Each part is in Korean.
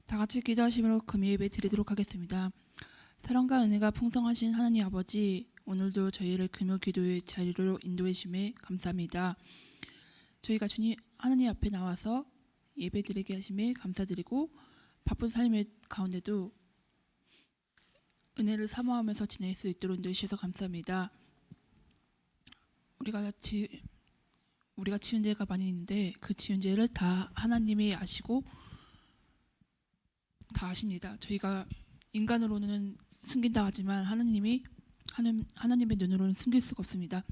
다 같이 기도하심으로 금요 예배 드리도록 하겠습니다. 사랑과 은혜가 풍성하신 하나님 아버지, 오늘도 저희를 금요 기도의 자리로 인도해 주심에 감사합니다. 저희가 주님 하나님 앞에 나와서 예배 드리게 하심에 감사드리고, 바쁜 삶의 가운데도 은혜를 사모하면서 지낼 수 있도록 인도해 주셔서 감사합니다. 우리가 지은 죄가 많이 있는데 그 지은 죄를 다 하나님이 아시고 다 아십니다. 저희가 인간으로는 숨긴다 하지만 하나님의 눈으로는 숨길 수가 없습니다.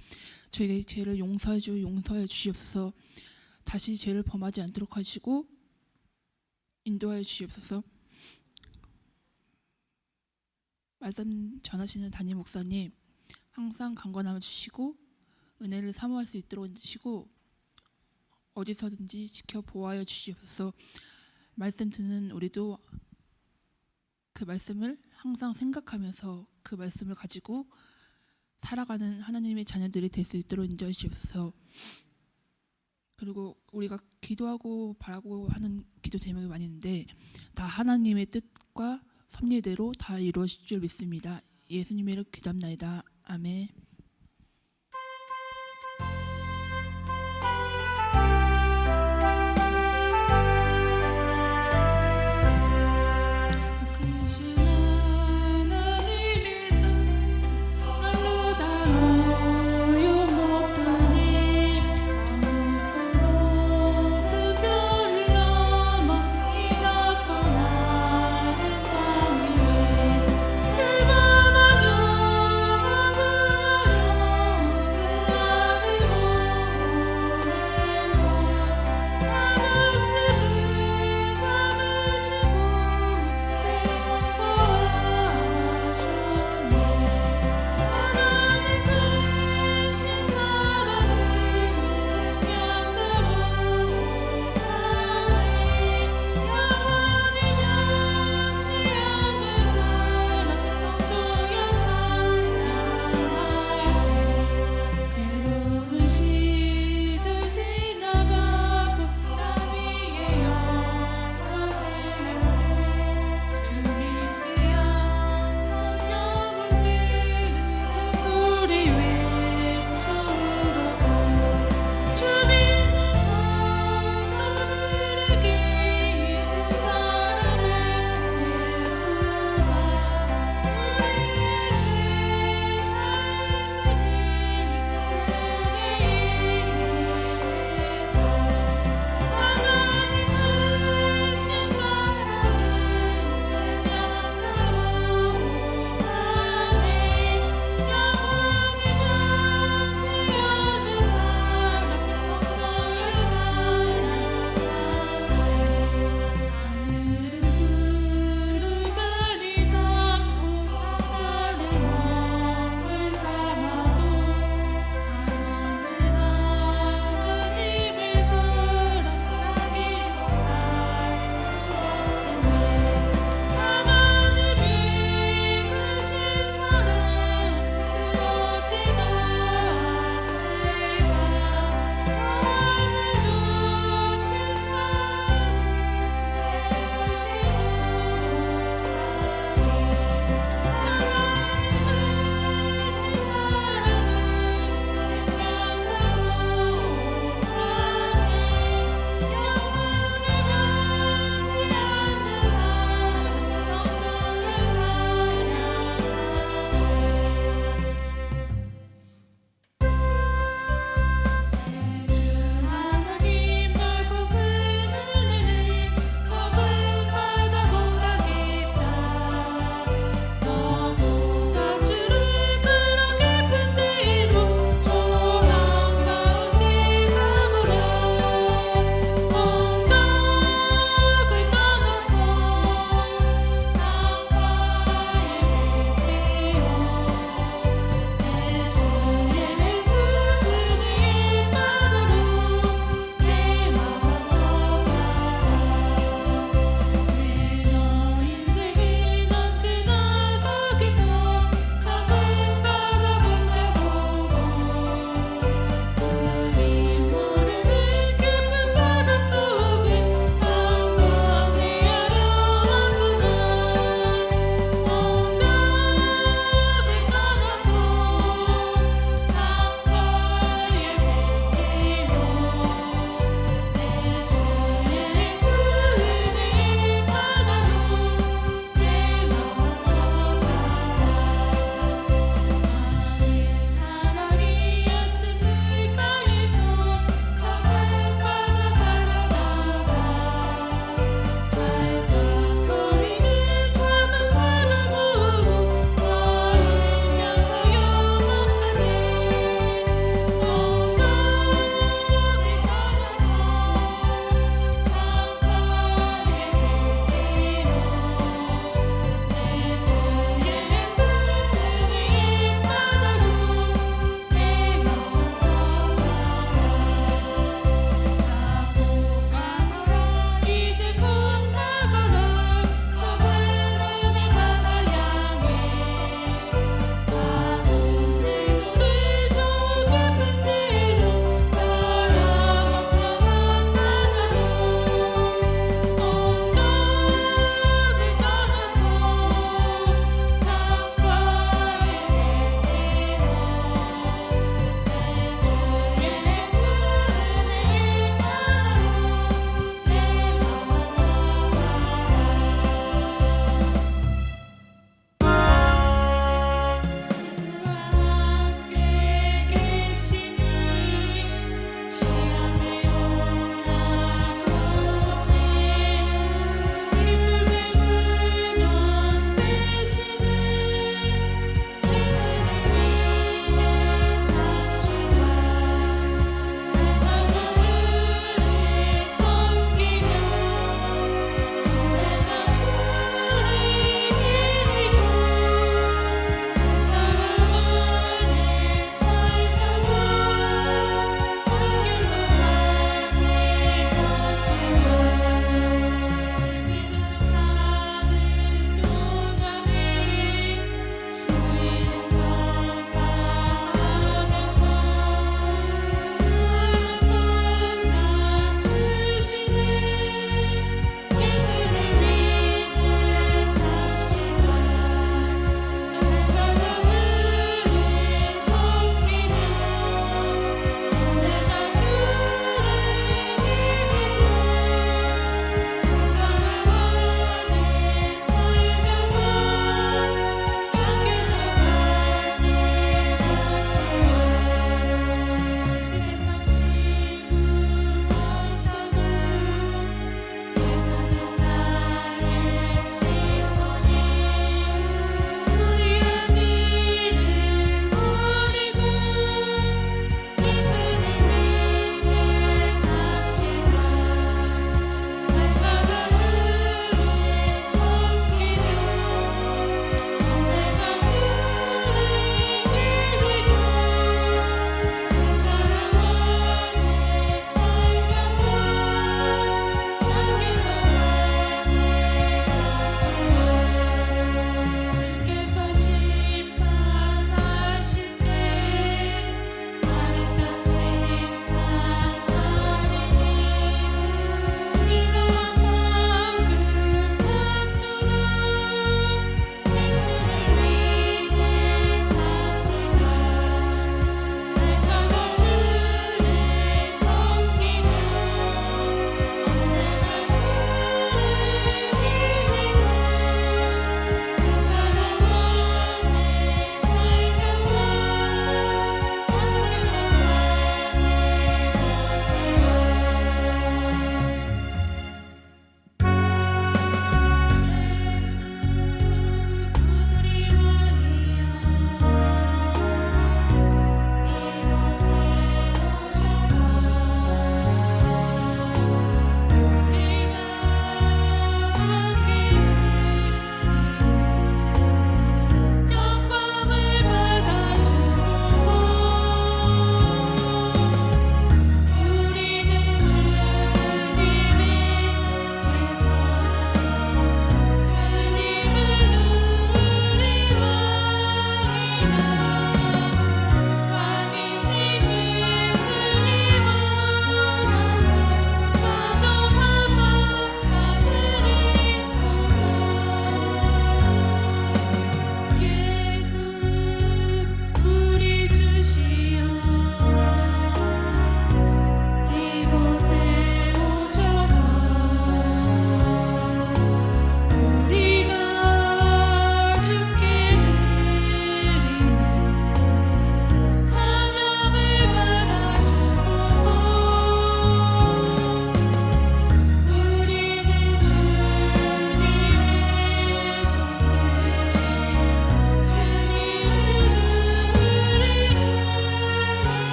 저희의 죄를 용서해 주시옵소서. 다시 죄를 범하지 않도록 하시고 인도하여 주시옵소서. 말씀 전하시는 담임 목사님 항상 강건함을 주시고 은혜를 사모할 수 있도록 해주시고 어디서든지 지켜 보호하여 주시옵소서. 말씀 듣는 우리도 그 말씀을 항상 생각하면서 그 말씀을 가지고 살아가는 하나님의 자녀들이 될 수 있도록 인도해 주시옵소서. 그리고 우리가 기도하고 바라고 하는 기도 제목이 많이 있는데 다 하나님의 뜻과 섭리대로 다 이루어질 줄 믿습니다. 예수님의 이름으로 기도합나이다. 아멘. 주님의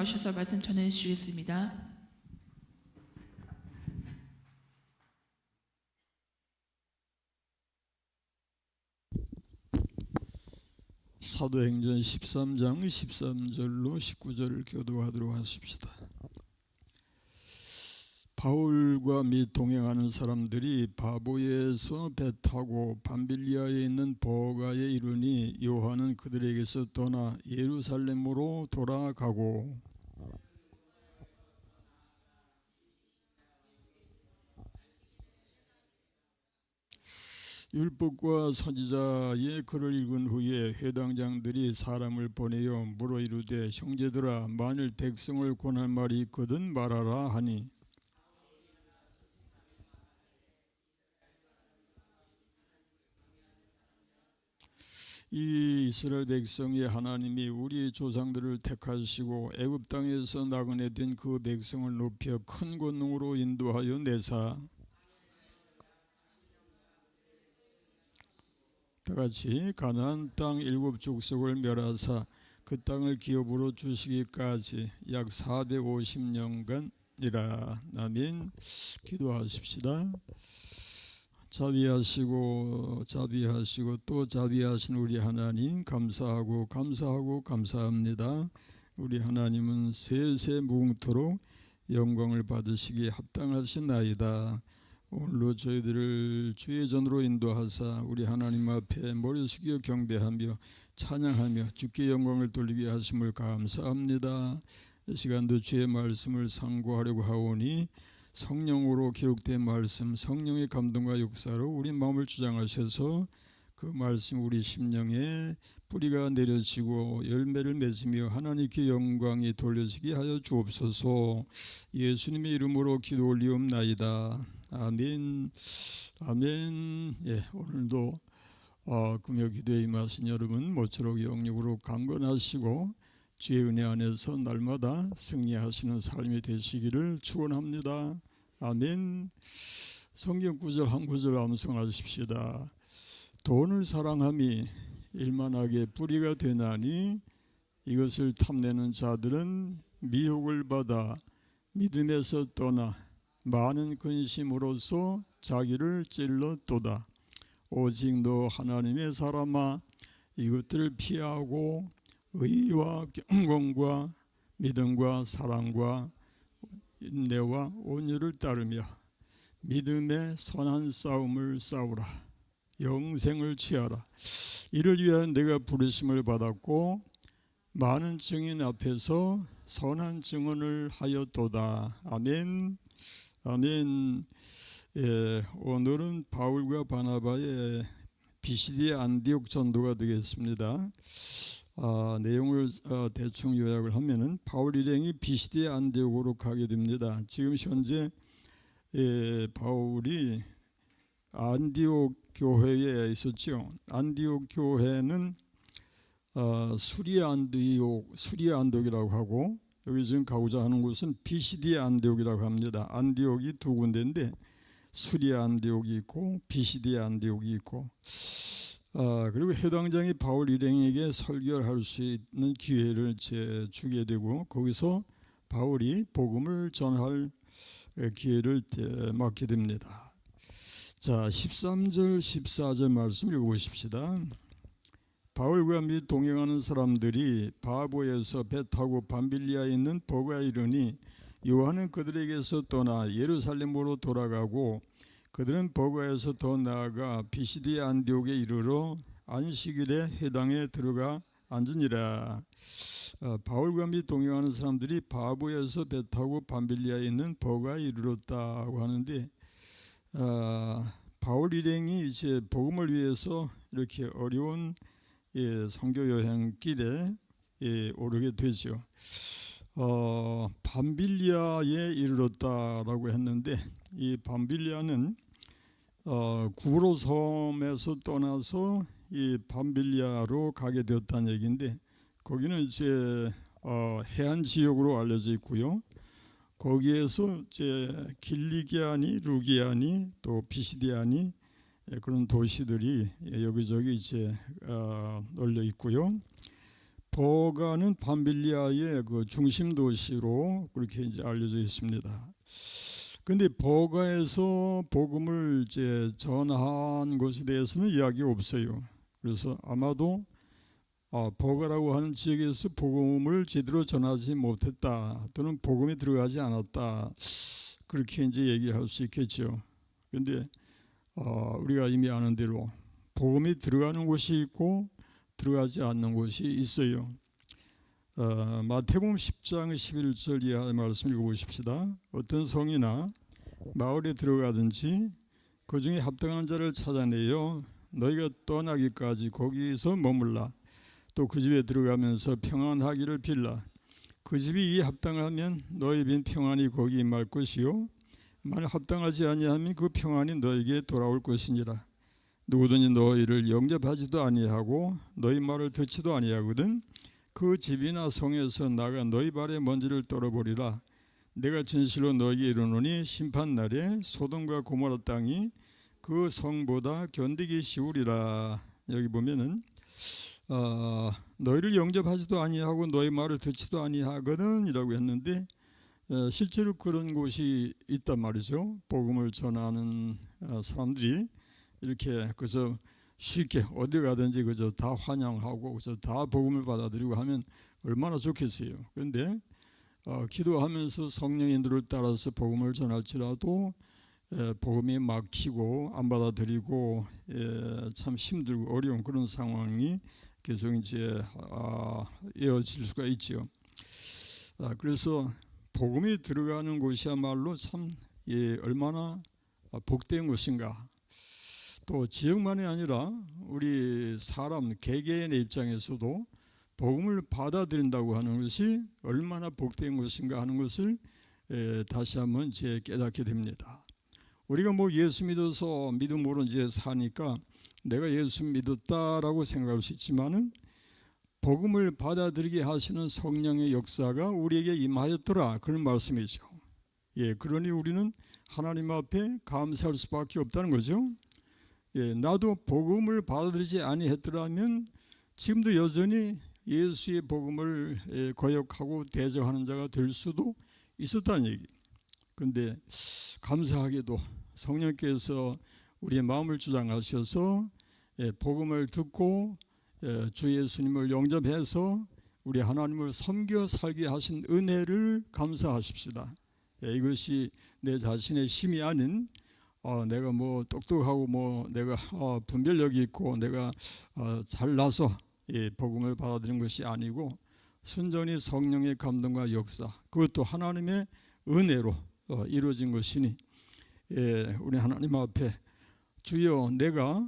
나오셔서 말씀 전해 주시겠습니다. 사도행전 13장 13절로 19절을 교도하도록 하십시다. 바울과 및 동행하는 사람들이 바보에서 배 타고 밤빌리아에 있는 버가에 이르니 요한은 그들에게서 떠나 예루살렘으로 돌아가고 율법과 선지자의 글을 읽은 후에 회당장들이 사람을 보내어 물어 이르되 형제들아 만일 백성을 권할 말이 있거든 말하라 하니 이 이스라엘 백성이 하나님이 우리 조상들을 택하시고 애굽 땅에서 나그네 된 그 백성을 높여 큰 권능으로 인도하여 내사 다같이 가나안 땅 7족속을 멸하사 그 땅을 기업으로 주시기까지 약 450년간이라. 아멘. 기도하십시다. 자비하시고 또 자비하신 우리 하나님 감사하고 감사합니다. 우리 하나님은 세세 무궁토록 영광을 받으시기에 합당하시나이다. 오늘로 저희들을 주의 전으로 인도하사 우리 하나님 앞에 머리 숙여 경배하며 찬양하며 주께 영광을 돌리게 하심을 감사합니다. 이 시간도 주의 말씀을 상고하려고 하오니 성령으로 기록된 말씀, 성령의 감동과 역사로 우리 마음을 주장하셔서 그 말씀 우리 심령에 뿌리가 내려지고 열매를 맺으며 하나님께 영광이 돌려지게 하여 주옵소서. 예수님의 이름으로 기도 올리옵나이다. 아멘. 아멘. 예, 오늘도 금요 기도에 임하신 여러분 모쪼록 영육으로 강건하시고 주의 은혜 안에서 날마다 승리하시는 삶이 되시기를 축원합니다. 아멘. 성경 구절 한 구절 암송하십시다. 돈을 사랑함이 일만하게 뿌리가 되나니 이것을 탐내는 자들은 미혹을 받아 믿음에서 떠나 많은 근심으로써 자기를 찔렀도다. 오직 너 하나님의 사람아 이것들을 피하고 의와 경건과 믿음과 사랑과 인내와 온유를 따르며 믿음의 선한 싸움을 싸우라. 영생을 취하라. 이를 위하여 내가 부르심을 받았고 많은 증인 앞에서 선한 증언을 하였도다. 아멘. 아멘. 예, 오늘은 바울과 바나바의 비시디 안디옥 전도가 되겠습니다. 내용을 대충 요약을 하면은 바울 일행이 비시디 안디옥으로 가게 됩니다. 지금 현재 바울이 안디옥 교회에 있었죠. 안디옥 교회는 수리아 안독이라고 하고 여기 지금 가고자 하는 곳은 비시디 안디옥이라고 합니다. 안디옥이 두 군데인데 수리아 안디옥이 있고 비시디 안디옥이 있고 그리고 회당장이 바울 일행에게 설교를 할 수 있는 기회를 주게 되고 거기서 바울이 복음을 전할 기회를 맡게 됩니다. 자, 13절 14절 말씀 읽어보십시다. 바울과 및 동행하는 사람들이 바보에서 배 타고 밤빌리아에 있는 버가에 이르니 요한은 그들에게서 떠나 예루살렘으로 돌아가고 그들은 버가에서 더 나아가 비시디 안디옥에 이르러 안식일에 회당에 들어가 앉으니라. 바울과 및 동행하는 사람들이 바보에서 배 타고 밤빌리아에 있는 버가에 이르렀다고 하는데 바울 일행이 이제 복음을 위해서 이렇게 어려운 선교 여행길에 오르게 되죠. 밤빌리아에 이르렀다라고 했는데 이 밤빌리아는 구브로 섬에서 떠나서 이 밤빌리아로 가게 되었다는 얘기인데 거기는 이제 해안 지역으로 알려져 있고요. 거기에서 이제 길리기아니, 루기아니, 또 비시디아니 그런 도시들이 여기저기 이제 널려 있고요. 버가는 밤빌리아의 그 중심 도시로 그렇게 이제 알려져 있습니다. 근데 버가에서 복음을 이제 전한 것에 대해서는 이야기가 없어요. 그래서 아마도 버가라고 하는 지역에서 복음을 제대로 전하지 못했다, 또는 복음이 들어가지 않았다, 그렇게 이제 얘기할 수 있겠죠. 근데 우리가 이미 아는 대로 복음이 들어가는 곳이 있고 들어가지 않는 곳이 있어요. 마태복음 10장 11절 이하 말씀 읽어보십시다. 어떤 성이나 마을에 들어가든지 그 중에 합당한 자를 찾아내어 너희가 떠나기까지 거기서 머물라. 또 그 집에 들어가면서 평안하기를 빌라. 그 집이 이 합당하면 너희 빈 평안이 거기 임할 것이요, 만일 합당하지 아니하면 그 평안이 너에게 돌아올 것이니라. 누구든지 너희를 영접하지도 아니하고 너희 말을 듣지도 아니하거든 그 집이나 성에서 나가 너희 발에 먼지를 떨어버리라. 내가 진실로 너희에게 이르노니 심판날에 소돔과 고모라 땅이 그 성보다 견디기 쉬우리라. 여기 보면은 너희를 영접하지도 아니하고 너희 말을 듣지도 아니하거든 이라고 했는데, 실제로 그런 곳이 있단 말이죠. 복음을 전하는 사람들이 이렇게 그저 쉽게 어디 가든지 그저 다 환영하고 그저 다 복음을 받아들이고 하면 얼마나 좋겠어요. 그런데 기도하면서 성령의 인도를 따라서 복음을 전할지라도 복음이 막히고 안 받아들이고 참 힘들고 어려운 그런 상황이 계속 이제 이어질 수가 있죠. 그래서 복음이 들어가는 곳이야말로 참 얼마나 복된 곳인가. 또 지역만이 아니라 우리 사람 개개인의 입장에서도 복음을 받아들인다고 하는 것이 얼마나 복된 것인가 하는 것을 다시 한번 이제 깨닫게 됩니다. 우리가 뭐 예수 믿어서 믿음으로 이제 사니까 내가 예수 믿었다라고 생각할 수 있지만은 복음을 받아들이게 하시는 성령의 역사가 우리에게 임하였더라, 그런 말씀이죠. 그러니 우리는 하나님 앞에 감사할 수밖에 없다는 거죠. 나도 복음을 받아들이지 아니했더라면 지금도 여전히 예수의 복음을 거역하고 대적하는 자가 될 수도 있었다는 얘기. 그런데 감사하게도 성령께서 우리의 마음을 주장하셔서 복음을 듣고 주 예수님을 영접해서 우리 하나님을 섬겨 살게 하신 은혜를 감사하십시다. 이것이 내 자신의 힘이 아닌 내가 뭐 똑똑하고 뭐 내가 분별력이 있고 내가 잘나서 복음을 받아들인 것이 아니고 순전히 성령의 감동과 역사, 그것도 하나님의 은혜로 이루어진 것이니 우리 하나님 앞에 주여 내가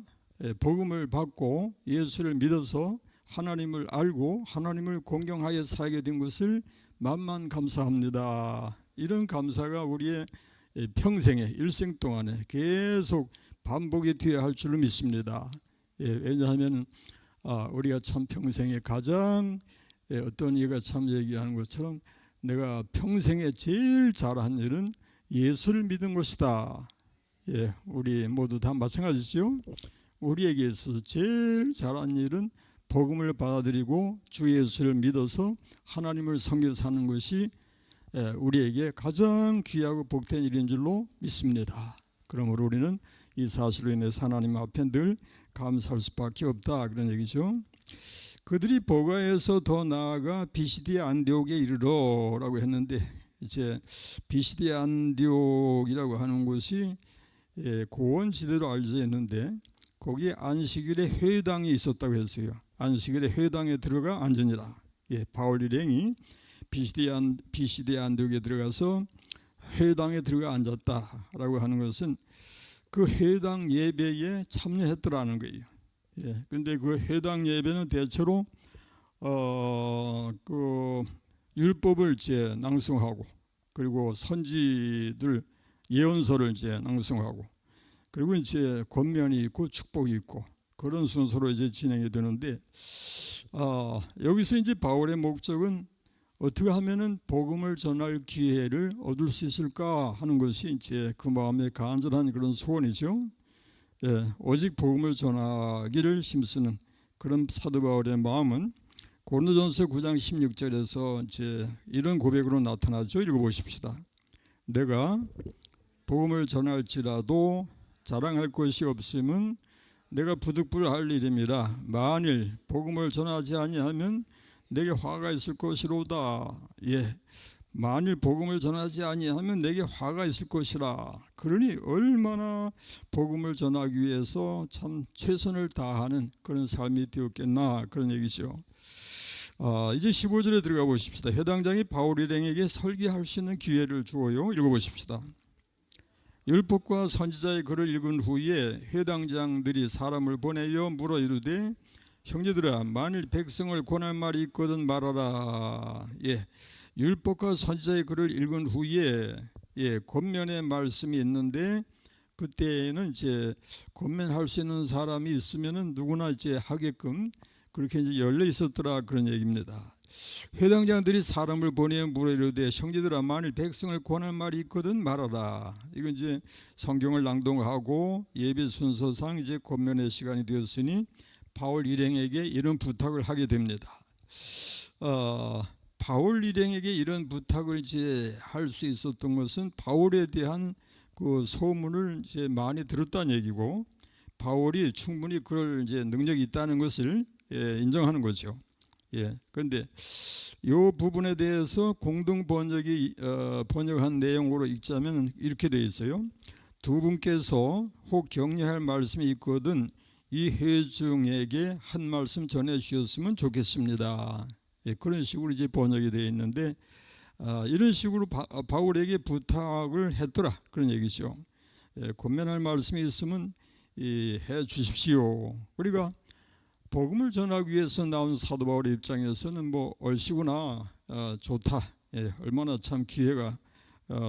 복음을 받고 예수를 믿어서 하나님을 알고 하나님을 공경하여 살게 된 것을 만만 감사합니다. 이런 감사가 우리의 평생에 일생 동안에 계속 반복이 되어야 할 줄로 믿습니다. 왜냐하면 우리가 참 평생에 가장 어떤 이가 참 얘기하는 것처럼 내가 평생에 제일 잘한 일은 예수를 믿은 것이다. 우리 모두 다 마찬가지죠. 우리에게 있어서 제일 잘한 일은 복음을 받아들이고 주 예수를 믿어서 하나님을 섬겨 사는 것이 우리에게 가장 귀하고 복된 일인 줄로 믿습니다. 그러므로 우리는 이 사실로 인해서 하나님 앞에 늘 감사할 수밖에 없다, 그런 얘기죠. 그들이 버가에서 더 나아가 비시디 안디옥에 이르러라고 했는데, 이제 비시디 안디옥이라고 하는 곳이 고원지대로 알려져 있는데 거기에 안식일에 회당이 있었다고 했어요. 안식일에 회당에 들어가 앉으니라. 바울 일행이 비시디 안디옥에 들어가서 회당에 들어가 앉았다라고 하는 것은 그 회당 예배에 참여했더라는 거예요. 그런데 그 회당 예배는 대체로 그 율법을 이제 낭송하고 그리고 선지들 예언서를 이제 낭송하고 그리고 이제 권면이 있고 축복이 있고 그런 순서로 이제 진행이 되는데, 여기서 이제 바울의 목적은 어떻게 하면은 복음을 전할 기회를 얻을 수 있을까 하는 것이 이제 그 마음의 간절한 그런 소원이죠. 오직 복음을 전하기를 힘쓰는 그런 사도 바울의 마음은 고린도전서 9장 16절에서 이제 이런 고백으로 나타나죠. 읽어보십시다. 내가 복음을 전할지라도 자랑할 것이 없음은 내가 부득불할 일임이라. 만일 복음을 전하지 아니하면 내게 화가 있을 것이로다. 예, 만일 복음을 전하지 아니하면 내게 화가 있을 것이라. 그러니 얼마나 복음을 전하기 위해서 참 최선을 다하는 그런 삶이 되었겠나, 그런 얘기죠. 이제 15절에 들어가 보십시다. 회당장이 바울 일행에게 설교할 수 있는 기회를 주어요. 읽어보십시다. 율법과 선지자의 글을 읽은 후에 회당장들이 사람을 보내어 물어 이르되, 형제들아, 만일 백성을 권할 말이 있거든 말하라. 예, 율법과 선지자의 글을 읽은 후에 권면의 말씀이 있는데, 그때는 이제 권면할 수 있는 사람이 있으면은 누구나 이제 하게끔 그렇게 이제 열려 있었더라, 그런 얘기입니다. 회당장들이 사람을 보내어 물어 이르되, 형제들아, 만일 백성을 권할 말이 있거든 말하라. 이건 이제 성경을 낭독하고 예배 순서상 이제 권면의 시간이 되었으니 바울 일행에게 이런 부탁을 하게 됩니다. 바울 일행에게 이런 부탁을 이제 할 수 있었던 것은 바울에 대한 그 소문을 이제 많이 들었다는 얘기고, 바울이 충분히 그럴 이제 능력이 있다는 것을 인정하는 거죠. 그런데 이 부분에 대해서 공동 번역이 번역한 내용으로 읽자면 이렇게 되어 있어요. 두 분께서 혹 격려할 말씀이 있거든 이 회중에게 한 말씀 전해 주셨으면 좋겠습니다. 그런 식으로 이제 번역이 되어 있는데, 이런 식으로 바울에게 부탁을 했더라, 그런 얘기죠. 권면할 말씀이 있으면 해 주십시오. 우리가 복음을 전하기 위해서 나온 사도 바울의 입장에서는 뭐 얼씨구나, 좋다, 얼마나 참 기회가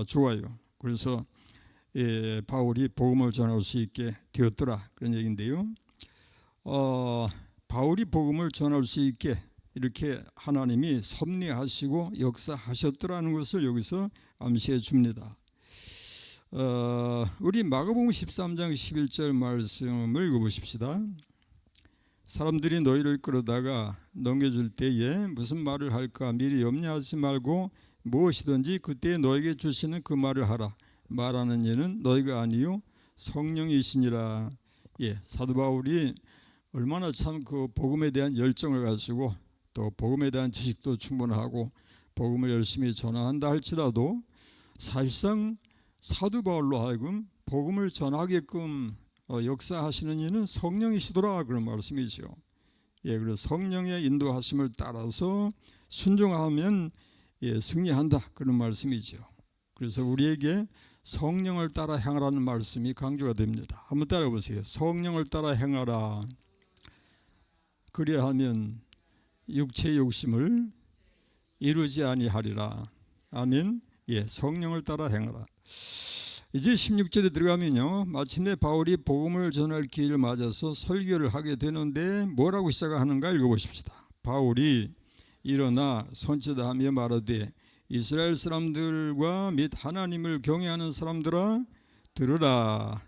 좋아요. 그래서 바울이 복음을 전할 수 있게 되었더라, 그런 얘기인데요. 바울이 복음을 전할 수 있게 이렇게 하나님이 섭리하시고 역사하셨더라는 것을 여기서 암시해 줍니다. 우리 마가복음 13장 11절 말씀을 읽어보십시다. 사람들이 너희를 끌어다가 넘겨줄 때에 무슨 말을 할까 미리 염려하지 말고 무엇이든지 그때 너에게 주시는 그 말을 하라. 말하는 이는 너희가 아니요 성령이시니라. 사도 바울이 얼마나 참 그 복음에 대한 열정을 가지고 또 복음에 대한 지식도 충분하고 복음을 열심히 전한다 할지라도 사실상 사도 바울로 하여금 복음을 전하게끔 역사하시는 이는 성령이시더라, 그런 말씀이죠. 그래서 성령의 인도하심을 따라서 순종하면 승리한다, 그런 말씀이죠. 그래서 우리에게 성령을 따라 행하라는 말씀이 강조가 됩니다. 한번 따라 보세요. 성령을 따라 행하라. 그리하면 육체의 욕심을 이루지 아니하리라. 아멘. 성령을 따라 행하라. 이제 16절에 들어가면요, 마침내 바울이 복음을 전할 기회를 맞아서 설교를 하게 되는데 뭐라고 시작하는가 읽어보십시다. 바울이 일어나 손짓하며 말하되, 이스라엘 사람들과 및 하나님을 경외하는 사람들아 들으라.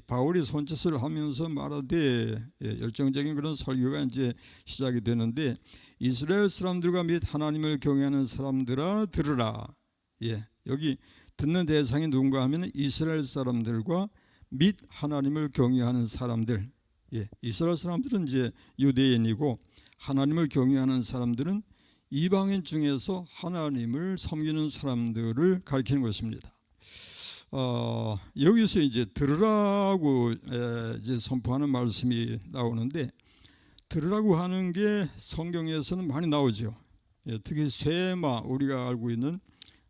바울이 손짓을 하면서 말하되 열정적인 그런 설교가 이제 시작이 되는데, 이스라엘 사람들과 및 하나님을 경외하는 사람들아 들으라. 여기 듣는 대상이 누군가 하면 이스라엘 사람들과 및 하나님을 경외하는 사람들. 이스라엘 사람들은 이제 유대인이고, 하나님을 경외하는 사람들은 이방인 중에서 하나님을 섬기는 사람들을 가리키는 것입니다. 여기서 이제 들으라고 이제 선포하는 말씀이 나오는데, 들으라고 하는 게 성경에서는 많이 나오죠. 특히 쇠마, 우리가 알고 있는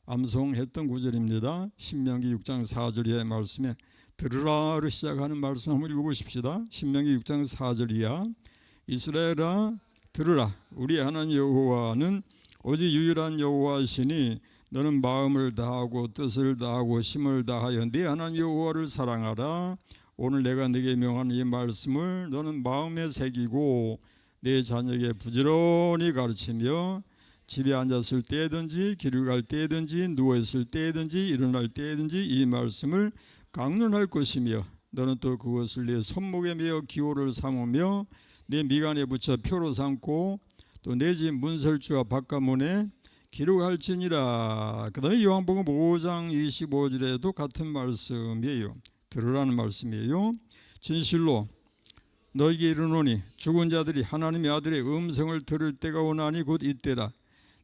암송했던 구절입니다. 신명기 6장 4절의 말씀에 들으라로 시작하는 말씀 한번 읽어보십시다. 신명기 6장 4절 이하. 이스라엘아 들으라. 우리 하나님 여호와는 오직 유일한 여호와시니 너는 마음을 다하고 뜻을 다하고 힘을 다하여 네 하나님 여호와를 사랑하라. 오늘 내가 네게 명하는 이 말씀을 너는 마음에 새기고 네 자녀에게 부지런히 가르치며 집에 앉았을 때든지 길을 갈 때든지 누워있을 때든지 일어날 때든지 이 말씀을 강론할 것이며, 너는 또 그것을 네 손목에 메어 기호를 삼으며 네 미간에 붙여 표로 삼고 또 내 집 문설주와 바깥문에 기록할지니라. 그 다음에 요한복음 5장 25절에도 같은 말씀이에요. 들으라는 말씀이에요. 진실로 너에게 이르노니 죽은 자들이 하나님의 아들의 음성을 들을 때가 오나니 곧 이때라.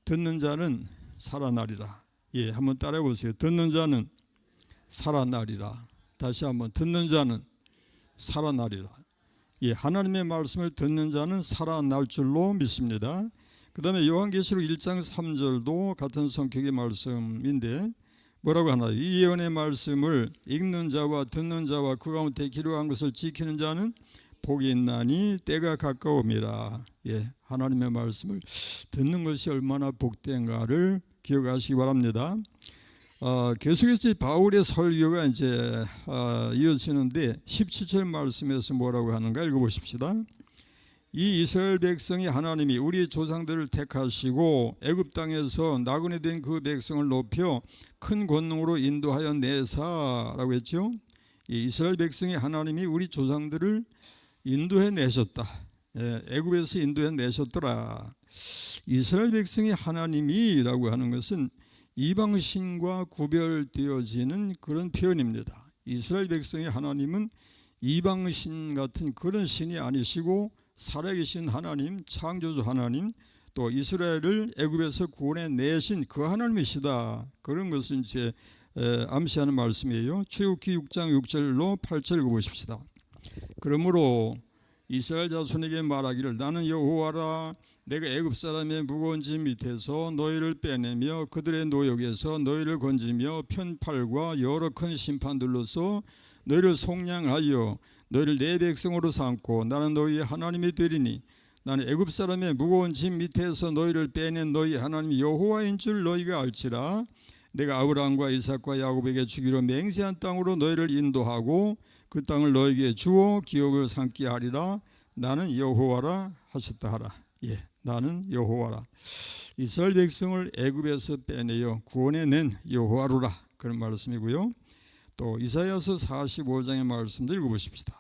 듣는 자는 살아나리라. 예, 한번 따라해 보세요. 듣는 자는 살아나리라. 다시 한번, 듣는 자는 살아나리라. 예, 하나님의 말씀을 듣는 자는 살아날 줄로 믿습니다. 그 다음에 요한계시록 1장 3절도 같은 성격의 말씀인데 뭐라고 하나요? 이 예언의 말씀을 읽는 자와 듣는 자와 그 가운데 기록한 것을 지키는 자는 복이 있나니 때가 가까움이라. 예, 하나님의 말씀을 듣는 것이 얼마나 복된가를 기억하시기 바랍니다. 계속해서 바울의 설교가 이제 이어지는데 17절 말씀에서 뭐라고 하는가 읽어보십시다. 이 이스라엘 백성이 하나님이 우리 조상들을 택하시고 애굽 땅에서 나그네 된 그 백성을 높여 큰 권능으로 인도하여 내사라고 했죠. 이 이스라엘 백성이 하나님이 우리 조상들을 인도해 내셨다. 예, 애굽에서 인도해 내셨더라. 이스라엘 백성이 하나님이라고 하는 것은 이방신과 구별되어지는 그런 표현입니다. 이스라엘 백성의 하나님은 이방신 같은 그런 신이 아니시고 살아계신 하나님, 창조주 하나님, 또 이스라엘을 애굽에서 구원해 내신 그 하나님이시다. 그런 것을 이제 암시하는 말씀이에요. 출애굽기 6장 6절로 8절 읽어보십시다. 그러므로 이스라엘 자손에게 말하기를 나는 여호와라. 내가 애굽 사람의 무거운 짐 밑에서 너희를 빼내며 그들의 노역에서 너희를 건지며 편팔과 여러 큰 심판들로서 너희를 속량하여 너희를 내 백성으로 삼고 나는 너희의 하나님이 되리니 나는 애굽 사람의 무거운 짐 밑에서 너희를 빼낸 너희 하나님 여호와인 줄 너희가 알지라. 내가 아브라함과 이삭과 야곱에게 주기로 맹세한 땅으로 너희를 인도하고 그 땅을 너희에게 주어 기업을 삼게 하리라. 나는 여호와라 하셨다 하라. 예, 나는 여호와라. 이스라엘 백성을 애굽에서 빼내어 구원해낸 여호와로라. 그런 말씀이고요. 또 이사야서 45장의 말씀도 읽어보십시다.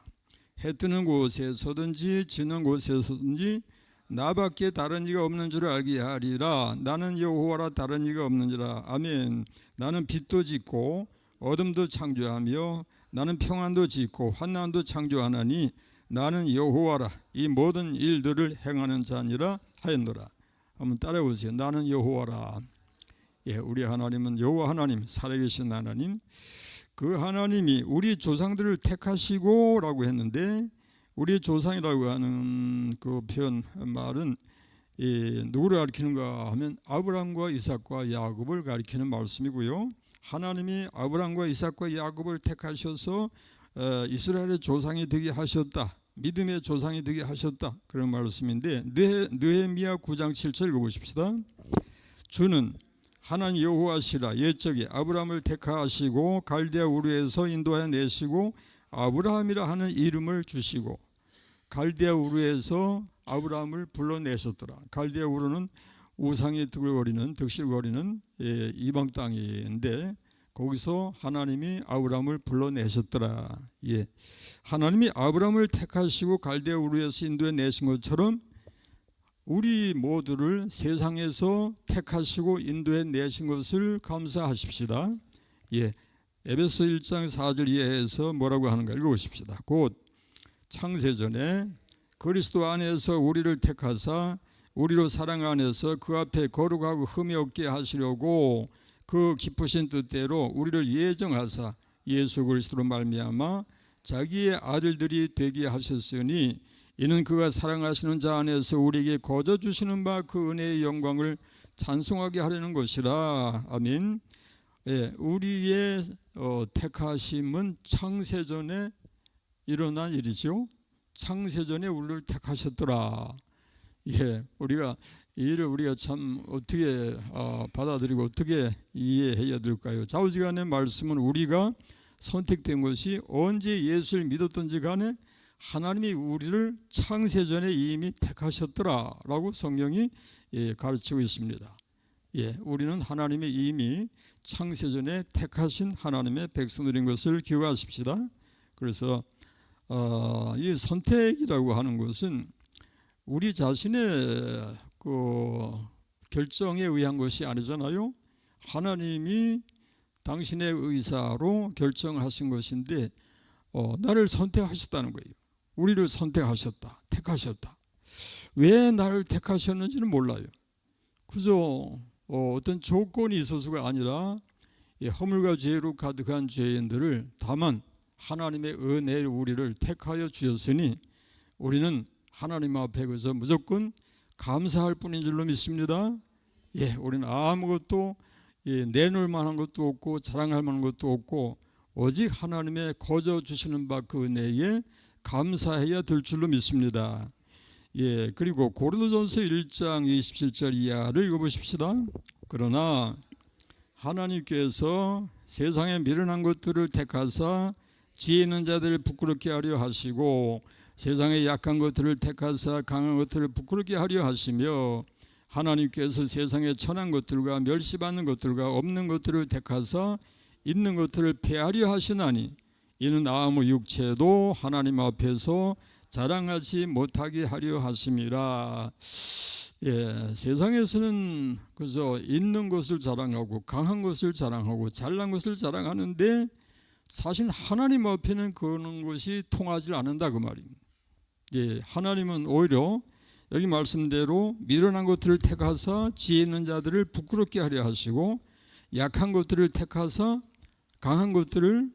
해 뜨는 곳에서든지 지는 곳에서든지 나밖에 다른 이가 없는 줄 알게 하리라. 나는 여호와라 다른 이가 없는지라. 아멘. 나는 빛도 짓고 어둠도 창조하며 나는 평안도 짓고 환난도 창조하나니 나는 여호와라. 이 모든 일들을 행하는 자니라 하였노라. 한번 따라해 보세요. 나는 여호와라. 예, 우리 하나님은 여호와 하나님, 살아계신 하나님. 그 하나님이 우리 조상들을 택하시고 라고 했는데 우리 조상이라고 하는 그 표현 말은 누구를 가리키는가 하면 아브라함과 이삭과 야곱을 가리키는 말씀이고요. 하나님이 아브라함과 이삭과 야곱을 택하셔서 이스라엘의 조상이 되게 하셨다. 믿음의 조상이 되게 하셨다. 그런 말씀인데 느헤미야 9장 7절 읽어보십시다. 주는 하나님 여호와시라. 옛적에 아브라함을 택하시고 갈대아 우르에서 인도하여 내시고 아브라함이라 하는 이름을 주시고 갈대아 우르에서 아브라함을 불러내셨더라. 갈대아 우르는 우상이 득실거리는 이방 땅인데 거기서 하나님이 아브라함을 불러내셨더라. 예, 하나님이 아브라함을 택하시고 갈대아 우르에서 인도해 내신 것처럼 우리 모두를 세상에서 택하시고 인도해 내신 것을 감사하십시다. 예, 에베소 1장 4절 이하에서 뭐라고 하는가 읽어보십시다. 곧 창세전에 그리스도 안에서 우리를 택하사 우리로 사랑 안에서 그 앞에 거룩하고 흠이 없게 하시려고 그 기쁘신 뜻대로 우리를 예정하사 예수 그리스도로 말미암아 자기의 아들들이 되게 하셨으니 이는 그가 사랑하시는 자 안에서 우리에게 거저 주시는 바 그 은혜의 영광을 찬송하게 하려는 것이라. 아멘. 예, 우리의 택하심은 창세전에 일어난 일이죠. 창세전에 우리를 택하셨더라. 예, 우리가 이 일을 우리가 참 어떻게 받아들이고 어떻게 이해해야 될까요? 좌우지간의 말씀은 우리가 선택된 것이 언제 예수를 믿었든지 간에 하나님이 우리를 창세전에 이미 택하셨더라라고 성경이 가르치고 있습니다. 예, 우리는 하나님이 이미 창세전에 택하신 하나님의 백성들인 것을 기억하십시다. 그래서 이 선택이라고 하는 것은 우리 자신의 그 결정에 의한 것이 아니잖아요. 하나님이 당신의 의사로 결정하신 것인데 나를 선택하셨다는 거예요. 우리를 선택하셨다, 택하셨다. 왜 나를 택하셨는지는 몰라요. 그저 어떤 조건이 있어서가 아니라 허물과 죄로 가득한 죄인들을 다만 하나님의 은혜로 우리를 택하여 주셨으니 우리는 하나님 앞에 그저 무조건 감사할 뿐인 줄로 믿습니다. 우리는 아무것도 내놓을 만한 것도 없고 자랑할 만한 것도 없고 오직 하나님의 거저 주시는 바 그 은혜에 감사해야 될 줄로 믿습니다. 그리고 고린도전서 1장 27절 이하를 읽어보십시다. 그러나 하나님께서 세상에 미련한 것들을 택하사 지혜 있는 자들을 부끄럽게 하려 하시고 세상에 약한 것들을 택하사 강한 것들을 부끄럽게 하려 하시며 하나님께서 세상에 천한 것들과 멸시받는 것들과 없는 것들을 택하사 있는 것들을 폐하려 하시나니 이는 아무 육체도 하나님 앞에서 자랑하지 못하게 하려 하심이라. 세상에서는 그저 있는 것을 자랑하고 강한 것을 자랑하고 잘난 것을 자랑하는데 사실 하나님 앞에는 그런 것이 통하지 않는다 그 말입니다. 하나님은 오히려 여기 말씀대로 미련한 것들을 택하사 지혜 있는 자들을 부끄럽게 하려 하시고 약한 것들을 택하사 강한 것들을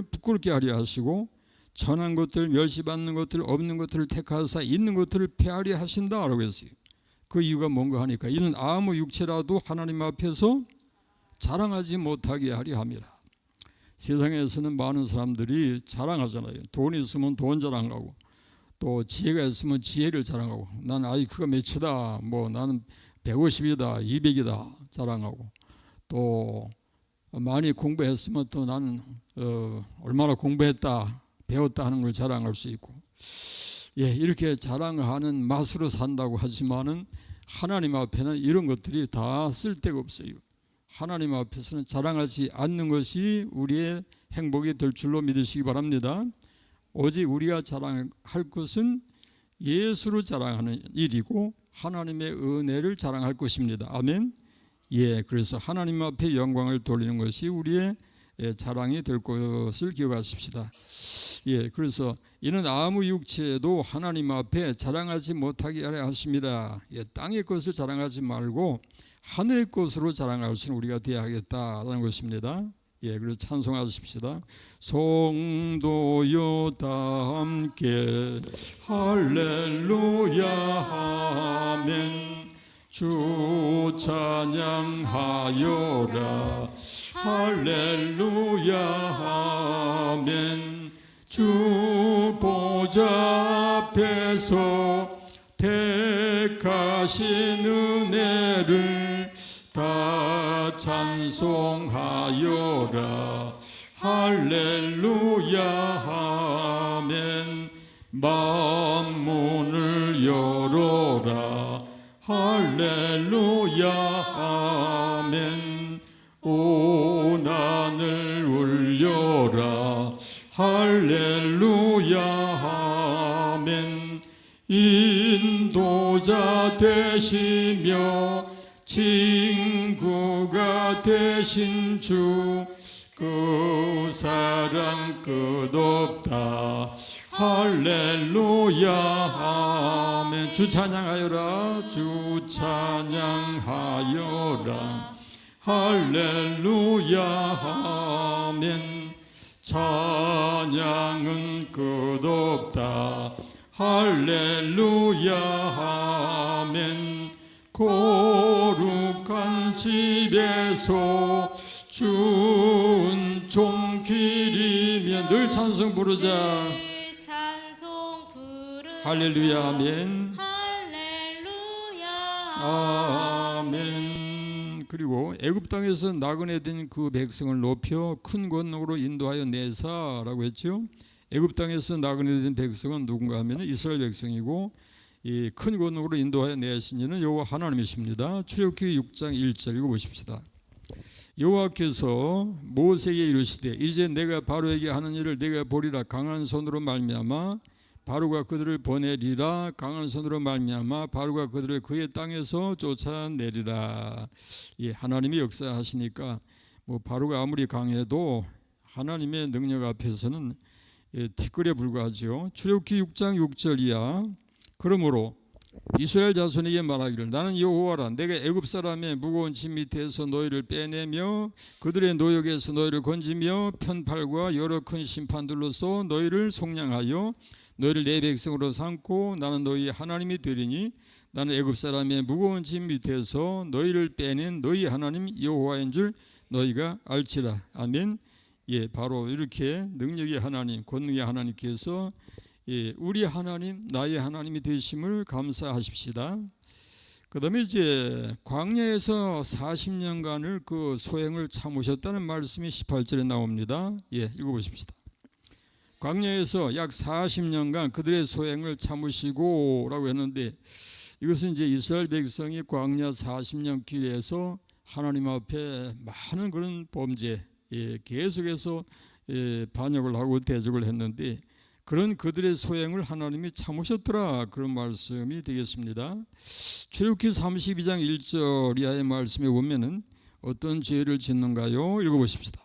부끄럽게 하려 하시고 천한 것들, 멸시받는 것들, 없는 것들을 택하사 있는 것들을 폐하려 하신다라고 했어요. 그 이유가 뭔가 하니까 이는 아무 육체라도 하나님 앞에서 자랑하지 못하게 하려 함이라. 세상에서는 많은 사람들이 자랑하잖아요. 돈이 있으면 돈 자랑하고 또 지혜가 있으면 지혜를 자랑하고 나는 IQ가 몇이다, 뭐 나는 150이다, 200이다 자랑하고 또 많이 공부했으면 또 나는 얼마나 공부했다, 배웠다 하는 걸 자랑할 수 있고 이렇게 자랑하는 맛으로 산다고 하지만은 하나님 앞에는 이런 것들이 다 쓸데가 없어요. 하나님 앞에서는 자랑하지 않는 것이 우리의 행복이 될 줄로 믿으시기 바랍니다. 오직 우리가 자랑할 것은 예수로 자랑하는 일이고 하나님의 은혜를 자랑할 것입니다. 아멘. 그래서 하나님 앞에 영광을 돌리는 것이 우리의 자랑이 될 것을 기억하십시다. 그래서 이는 아무 육체도 하나님 앞에 자랑하지 못하게 하려 하심이라. 땅의 것을 자랑하지 말고 하늘의 것으로 자랑할 수 있는 우리가 되어야 하겠다라는 것입니다. 그래서 찬송하십시다. 성도여 다 함께 할렐루야 아멘. 주 찬양하여라 할렐루야 아멘. 주 보좌 앞에서 택하신 은혜를 다 찬송하여라 할렐루야 아멘. 만문을 열어라 할렐루야 아멘. 온 하늘 울려라 할렐루야 아멘. 인도자 되시며 친구가 되신 주 그 사랑 끝없다 할렐루야 아멘. 주 찬양하여라 주 찬양하여라 할렐루야 아멘. 찬양은 끝없다 할렐루야 아멘. 거룩한 집에서 준총 기리며 늘 찬송 부르자 할렐루야 아멘 아멘. 그리고 애굽 땅에서 나그네 된 그 백성을 높여 큰 권능으로 인도하여 내사라고 했죠. 애굽 땅에서 나그네 된 백성은 누군가 하면 이스라엘 백성이고 이 큰 권능으로 인도하여 내신 이는 여호와 하나님이십니다. 출애굽기 6장 1절 읽어보십시다. 여호와께서 모세에게 이르시되 이제 내가 바로에게 하는 일을 내가 보리라. 강한 손으로 말미암아 바로가 그들을 보내리라. 강한 손으로 말미암아 바로가 그들을 그의 땅에서 쫓아내리라. 예, 하나님이 역사하시니까 뭐 바로가 아무리 강해도 하나님의 능력 앞에서는 티끌에 불과하지요. 출애굽기 6장 6절 이하. 그러므로 이스라엘 자손에게 말하기를 나는 여호와라. 내가 애굽 사람의 무거운 짐 밑에서 너희를 빼내며 그들의 노역에서 너희를 건지며 편팔과 여러 큰 심판들로서 너희를 속량하여 너희를 내 백성으로 삼고 나는 너희 하나님이 되리니 나는 애굽 사람의 무거운 짐 밑에서 너희를 빼낸 너희 하나님 여호와인 줄 너희가 알지라. 아멘. 예, 바로 이렇게 능력의 하나님, 권능의 하나님께서 우리 하나님, 나의 하나님이 되심을 감사하십시다. 그다음에 이제 광야에서 40년간을 그 소행을 참으셨다는 말씀이 18절에 나옵니다. 예, 읽어보십시다. 광야에서 약 40년간 그들의 소행을 참으시고라고 했는데 이것은 이제 이스라엘 백성이 광야 40년 길에서 하나님 앞에 많은 그런 범죄, 계속해서 반역을 하고 대적을 했는데 그런 그들의 소행을 하나님이 참으셨더라, 그런 말씀이 되겠습니다. 출애굽기 32장 1절 이하의 말씀에 보면은 어떤 죄를 짓는가요? 읽어보십시다.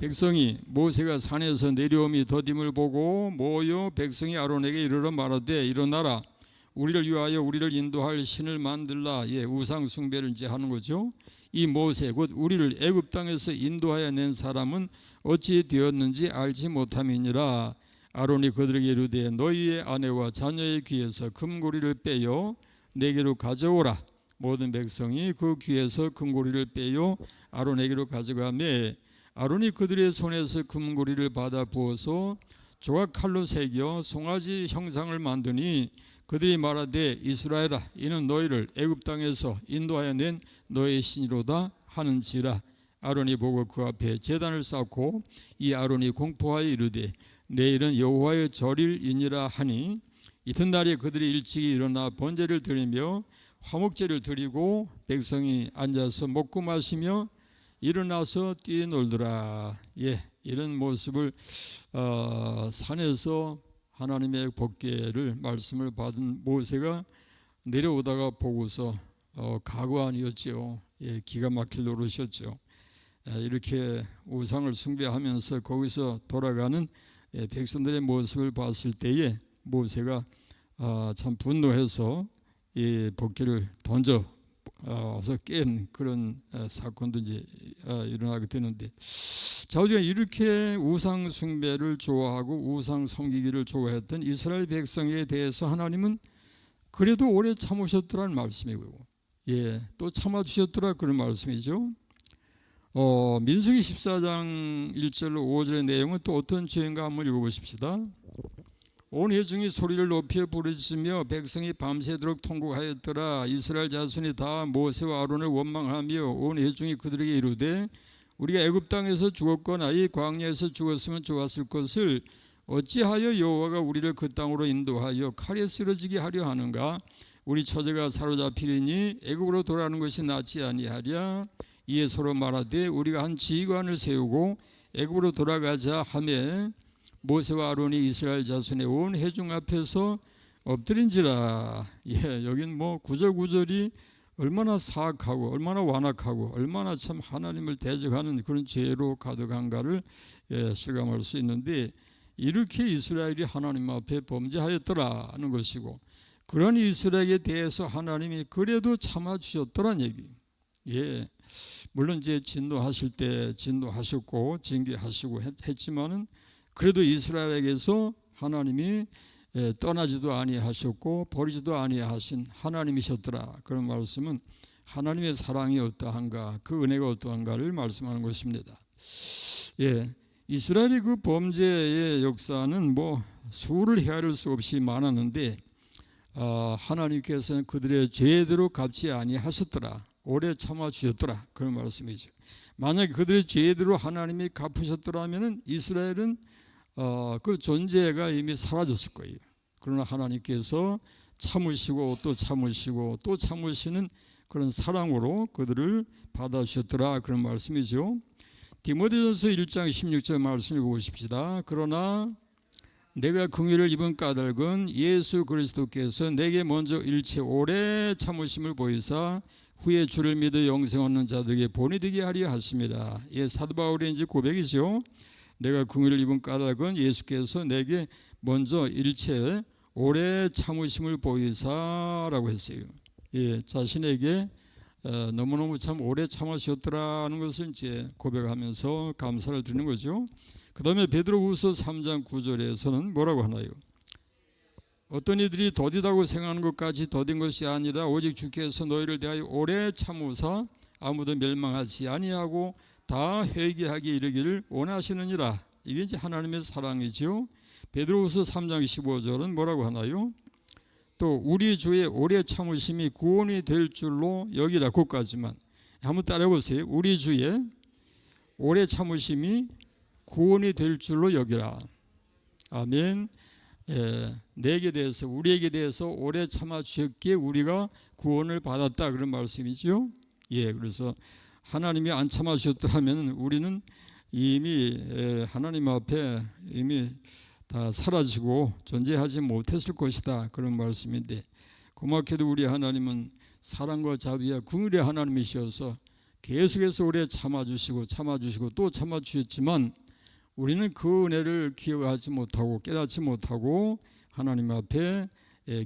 백성이 모세가 산에서 내려옴이 더딤을 보고 모여 백성이 아론에게 이르러 말하되 일어나라, 우리를 위하여 우리를 인도할 신을 만들라. 예, 우상 숭배를 이제 하는 거죠. 이 모세 곧 우리를 애굽 땅에서 인도하여 낸 사람은 어찌 되었는지 알지 못함이니라. 아론이 그들에게 이르되 너희의 아내와 자녀의 귀에서 금고리를 빼어 내게로 가져오라. 모든 백성이 그 귀에서 금고리를 빼어 아론에게로 가져가매 아론이 그들의 손에서 금고리를 받아 부어서 조각칼로 새겨 송아지 형상을 만드니 그들이 말하되 이스라엘아, 이는 너희를 애굽 땅에서 인도하여 낸 너의 신이로다 하는지라. 아론이 보고 그 앞에 제단을 쌓고 이 아론이 공포하여 이르되 내일은 여호와의 절일이니라 하니 이튿날에 그들이 일찍이 일어나 번제를 드리며 화목제를 드리고 백성이 앉아서 먹고 마시며 일어나서 뛰놀더라. 예, 이런 모습을 산에서 하나님의 법궤를 말씀을 받은 모세가 내려오다가 보고서 가고 아니었죠. 예, 기가 막힐 노릇이었죠. 이렇게 우상을 숭배하면서 거기서 돌아가는 백성들의 모습을 봤을 때에 모세가 참 분노해서 이 법궤를 던져서 깬 그런 사건도 이제 일어나게 되는데, 자, 우리가 이렇게 우상 숭배를 좋아하고 우상 섬기기를 좋아했던 이스라엘 백성에 대해서 하나님은 그래도 오래 참으셨더라는 말씀이고요. 예, 또 참아주셨더라, 그런 말씀이죠. 민수기 14장 1절로 5절의 내용은 또 어떤 죄인가 한번 읽어보십시다. 온 회중이 소리를 높여 부르짖으며 백성이 밤새도록 통곡하였더라. 이스라엘 자손이 다 모세와 아론을 원망하며 온 회중이 그들에게 이르되 우리가 애굽 땅에서 죽었거나 이 광야에서 죽었으면 좋았을 것을 어찌하여 여호와가 우리를 그 땅으로 인도하여 칼에 쓰러지게 하려 하는가? 우리 처제가 사로잡히리니 애굽으로 돌아가는 것이 낫지 아니하랴. 이에 서로 말하되 우리가 한 지휘관을 세우고 애굽으로 돌아가자 하매 모세와 아론이 이스라엘 자손의 온 회중 앞에서 엎드린지라. 예, 여긴 뭐 구절구절이 얼마나 사악하고 얼마나 완악하고 얼마나 참 하나님을 대적하는 그런 죄로 가득한가를 실감할 수 있는데, 이렇게 이스라엘이 하나님 앞에 범죄하였더라는 것이고, 그런 이스라엘에 대해서 하나님이 그래도 참아주셨더란 얘기. 예, 물론 이제 진노하실 때 진노하셨고 징계하시고 했지만은 그래도 이스라엘에게서 하나님이 떠나지도 아니하셨고 버리지도 아니하신 하나님이셨더라. 그런 말씀은 하나님의 사랑이 어떠한가, 그 은혜가 어떠한가를 말씀하는 것입니다. 예, 이스라엘의 그 범죄의 역사는 뭐 수를 헤아릴 수 없이 많았는데 하나님께서는 그들의 죄대로 갚지 아니하셨더라. 오래 참아주셨더라, 그런 말씀이죠. 만약에 그들의 죄대로 하나님이 갚으셨더라면 이스라엘은 그 존재가 이미 사라졌을 거예요. 그러나 하나님께서 참으시고 또 참으시고 또 참으시는 그런 사랑으로 그들을 받아주셨더라, 그런 말씀이죠. 디모데전서 1장 16절 말씀 읽어보십시다. 그러나 내가 긍휼을 입은 까닭은 예수 그리스도께서 내게 먼저 일체 오래 참으심을 보이사 후에 주를 믿어 영생 얻는 자들에게 본이 되게 하려 하심이라. 예, 사도 바울의 이제 고백이죠. 내가 긍휼을 입은 까닭은 예수께서 내게 먼저 일체 오래 참으심을 보이사라고 했어요. 예, 자신에게 너무너무 참 오래 참으셨더라는 것을 이제 고백하면서 감사를 드리는 거죠. 그 다음에 베드로후서 3장 9절에서는 뭐라고 하나요? 어떤 이들이 더디다고 생각하는 것까지 더딘 것이 아니라 오직 주께서 너희를 대하여 오래 참으사 아무도 멸망하지 아니하고 다 회개하게 이르기를 원하시느니라. 이게 이제 하나님의 사랑이죠. 베드로후서 3장 15절은 뭐라고 하나요? 또 우리 주의 오래 참으심이 구원이 될 줄로 여기라. 그것까지만 한번 따라해 보세요. 우리 주의 오래 참으심이 구원이 될 줄로 여기라. 아멘. 예, 내게 대해서 우리에게 대해서 오래 참아 주셨기에 우리가 구원을 받았다 그런 말씀이죠. 예, 그래서 하나님이 안 참아 주셨더라면 우리는 이미 하나님 앞에 이미 다 사라지고 존재하지 못했을 것이다 그런 말씀인데, 고맙게도 우리 하나님은 사랑과 자비와 긍휼의 하나님이셔서 계속해서 오래 참아주시고 또 참아주셨지만 우리는 그 은혜를 기억하지 못하고 깨닫지 못하고 하나님 앞에